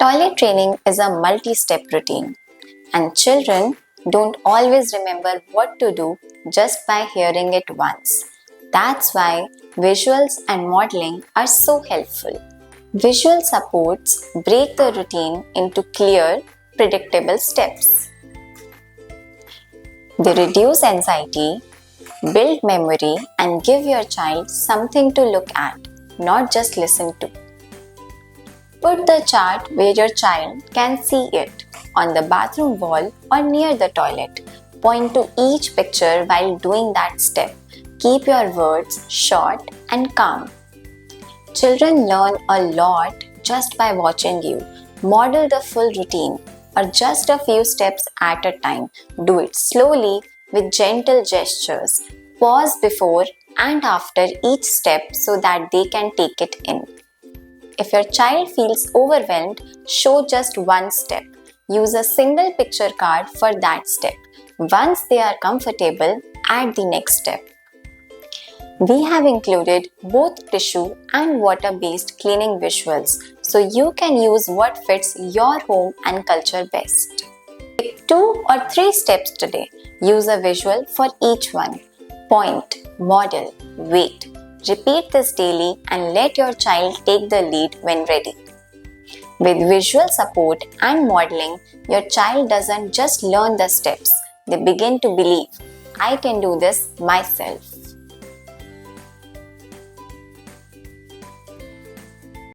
Toilet training is a multi-step routine, and children don't always remember what to do just by hearing it once. That's why visuals and modeling are so helpful. Visual supports break the routine into clear, predictable steps. They reduce anxiety, build memory, and give your child something to look at, not just listen to. Put the chart where your child can see it, on the bathroom wall or near the toilet. Point to each picture while doing that step. Keep your words short and calm. Children learn a lot just by watching you. Model the full routine or just a few steps at a time. Do it slowly with gentle gestures. Pause before and after each step so that they can take it in. If your child feels overwhelmed, show just one step. Use a single picture card for that step. Once they are comfortable, add the next step. We have included both tissue and water-based cleaning visuals, so you can use what fits your home and culture best. Pick 2 or 3 steps today. Use a visual for each one. Point, model, wait. Repeat this daily and let your child take the lead when ready. With visual support and modeling, your child doesn't just learn the steps, they begin to believe, I can do this myself.